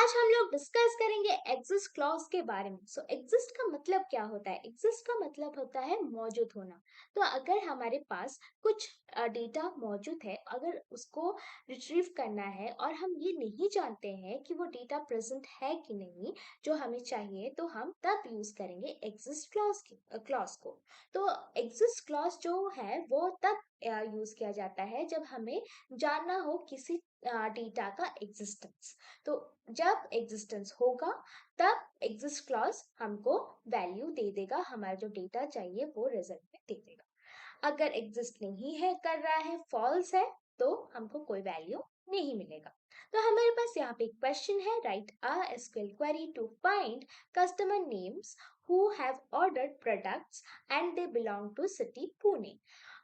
आज हम लोग डिस्कस करेंगे एग्जिस्ट क्लॉज के बारे में। एग्जिस्ट का मतलब क्या होता है? एग्जिस्ट का मतलब होता है मौजूद होना। तो अगर हमारे पास कुछ डेटा मौजूद है, अगर उसको रिट्रीव करना है और हम ये नहीं जानते हैं कि वो डेटा प्रेजेंट है कि नहीं जो हमें चाहिए, तो हम तब यूज करेंगे एग्जिस्ट क्लॉज को। तो एग्जिस्ट क्लॉज जो है वो तब यूज किया जाता है जब हमें जानना हो किसी डेटा का एग्जिस्टेंस। तो जब एग्जिस्टेंस होगा तब एग्जिस्ट क्लॉज हमको वैल्यू दे देगा, हमारा जो डेटा चाहिए वो रिजल्ट में दे देगा। अगर एग्जिस्ट नहीं है कर रहा है, फॉल्स है, तो हमको कोई वैल्यू नहीं मिलेगा। तो हमारे पास यहाँ पे एक क्वेश्चन है, write a SQL query to find customer names who have ordered products and they belong to city Pune.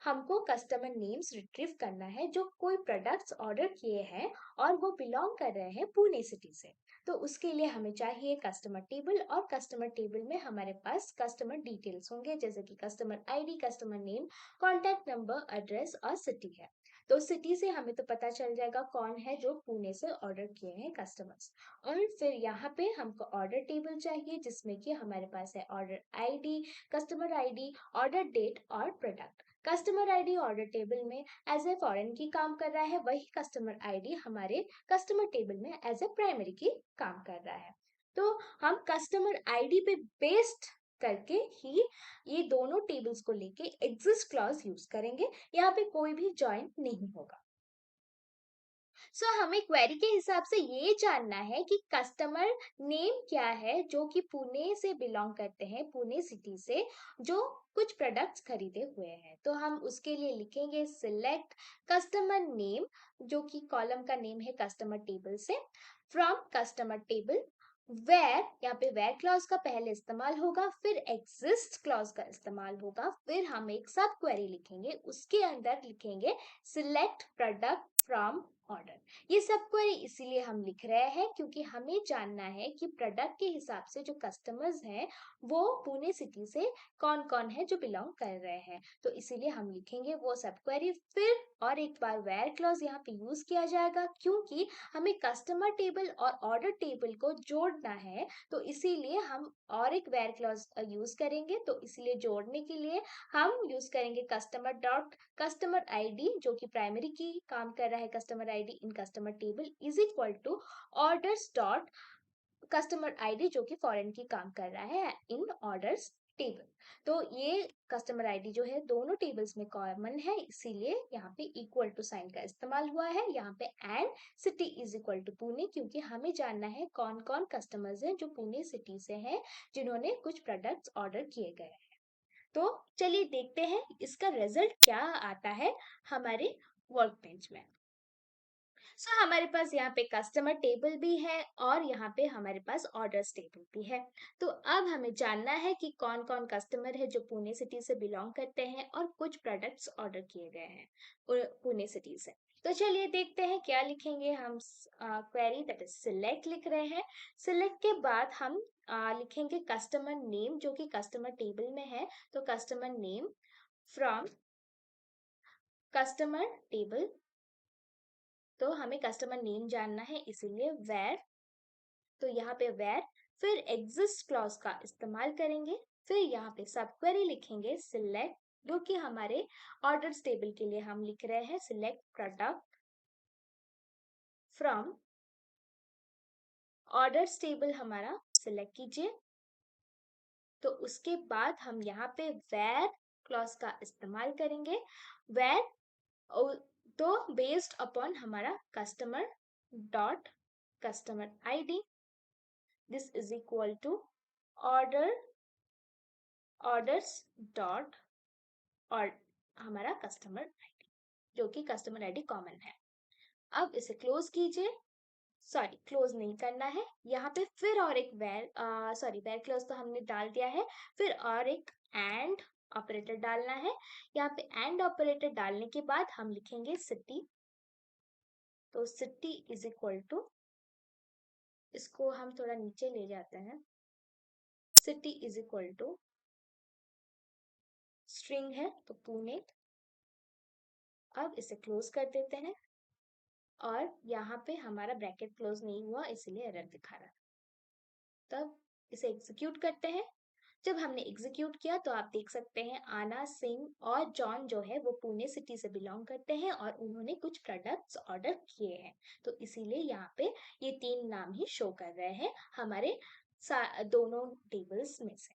हमको कस्टमर नेम्स रिट्रीव करना है जो कोई प्रोडक्ट्स ऑर्डर किए हैं और वो बिलोंग कर रहे हैं पुणे सिटी से। तो उसके लिए हमें चाहिए कस्टमर टेबल, और कस्टमर टेबल में हमारे पास कस्टमर डिटेल्स होंगे, जैसे कि customer ID, customer name, contact number, address और सिटी है। तो सिटी से हमें तो पता चल जाएगा कौन है जो पुणे से ऑर्डर किए हैं कस्टमर्स। और फिर यहाँ पे हमको ऑर्डर टेबल चाहिए जिसमें कि हमारे पास है order ID, customer ID, order date और product. Customer ID order table में एज ए फॉरेन की काम कर रहा है, वही कस्टमर आईडी हमारे कस्टमर टेबल में एज ए प्राइमरी की काम कर रहा है। तो हम कस्टमर आईडी पे बेस्ड करके ही ये दोनों टेबल्स को लेके एग्जिस्ट क्लॉज यूज करेंगे। यहाँ पे कोई भी जॉइन नहीं होगा। हमें क्वेरी के हिसाब से ये जानना है कि कस्टमर नेम क्या है जो कि पुणे से बिलोंग करते हैं, पुणे सिटी से, जो कुछ प्रोडक्ट्स खरीदे हुए हैं। तो हम उसके लिए लिखेंगे सिलेक्ट कस्टमर नेम, जो कि कॉलम का नेम है कस्टमर टेबल से, फ्रॉम कस्टमर टेबल वेयर, यहाँ पे वेयर क्लॉज का पहले इस्तेमाल होगा, फिर एग्जिस्ट क्लॉज का इस्तेमाल होगा, फिर हम एक सब क्वेरी लिखेंगे, उसके अंदर लिखेंगे सिलेक्ट प्रोडक्ट फ्रॉम ऑर्डर। ये सब क्वेरी इसीलिए हम लिख रहे हैं क्योंकि हमें जानना है कि प्रोडक्ट के हिसाब से जो कस्टमर्स हैं वो पुणे सिटी से कौन कौन है जो बिलोंग कर रहे हैं। तो इसीलिए हम लिखेंगे वो सब क्वेरी। फिर और एक बार वेयर क्लॉज यहाँ पे यूज किया जाएगा क्योंकि हमें कस्टमर टेबल और ऑर्डर टेबल को जोड़ना है, तो इसीलिए हम और एक वेयर क्लॉज यूज करेंगे। तो इसीलिए जोड़ने के लिए हम यूज करेंगे कस्टमर डॉट कस्टमर आईडी, जो कि प्राइमरी की काम कर रहा है customer ID in customer table, is equal to orders dot customer ID जो कि फॉरेन की काम कर रहा है इन ऑर्डर्स टेबल। तो ये कस्टमर आईडी जो है दोनों टेबल्स में कॉमन है, इसीलिए यहाँ पे इक्वल टू साइन का इस्तेमाल हुआ है। यहाँ पे and city is equal to Pune, क्योंकि हमें जानना है कौन कौन कस्टमर्स हैं जो पुणे सिटी से हैं जिन्होंने कुछ प्रोडक्ट्स ऑर्डर किए गए हैं। तो चलिए देखते हैं इसका रिजल्ट क्या आता है हमारे वर्क बेंच में। हमारे पास यहाँ पे कस्टमर टेबल भी है और यहाँ पे हमारे पास ऑर्डर्स टेबल भी है। तो अब हमें जानना है कि कौन कौन कस्टमर है जो पुणे सिटी से बिलोंग करते हैं और कुछ प्रोडक्ट्स ऑर्डर किए गए हैं पुणे सिटी से। तो चलिए देखते हैं क्या लिखेंगे हम। क्वेरी दैट इज सिलेक्ट लिख रहे हैं। सिलेक्ट के बाद हम लिखेंगे कस्टमर नेम जो कि कस्टमर टेबल में है। तो customer name from customer table, तो हमें कस्टमर नेम जानना है इसीलिए वेयर, तो यहाँ पे वेयर, फिर एग्जिस्ट क्लॉज का इस्तेमाल करेंगे, फिर यहाँ पे सब क्वेरी लिखेंगे सिलेक्ट, जो कि हमारे ऑर्डर्स टेबल के लिए हम लिख रहे हैं select product from orders table, हमारा सिलेक्ट कीजिए। तो उसके बाद हम यहाँ पे वेयर क्लॉज का इस्तेमाल करेंगे। वेयर तो बेस्ड अपॉन हमारा customer dot customer ID, this is equal to order orders dot और हमारा कस्टमर आईडी, जो कि कस्टमर आईडी कॉमन है। अब इसे क्लोज कीजिए, सॉरी क्लोज नहीं करना है, यहाँ पे फिर और एक वेयर क्लोज तो हमने डाल दिया है, फिर और एक एंड ऑपरेटर डालना है। यहाँ पे एंड ऑपरेटर डालने के बाद हम लिखेंगे सिटी, तो सिटी इज इक्वल टू, इसको हम थोड़ा नीचे ले जाते हैं, city is equal to string है तो पुणे। अब इसे क्लोज कर देते हैं और यहाँ पे हमारा ब्रैकेट क्लोज नहीं हुआ इसलिए एरर दिखा रहा है। तब इसे एग्जीक्यूट करते हैं। जब हमने एग्जीक्यूट किया तो आप देख सकते हैं आना सिंह और जॉन जो है वो पुणे सिटी से बिलोंग करते हैं और उन्होंने कुछ प्रोडक्ट्स ऑर्डर किए हैं। तो इसीलिए यहाँ पे ये तीन नाम ही शो कर रहे हैं हमारे दोनों टेबल्स में से।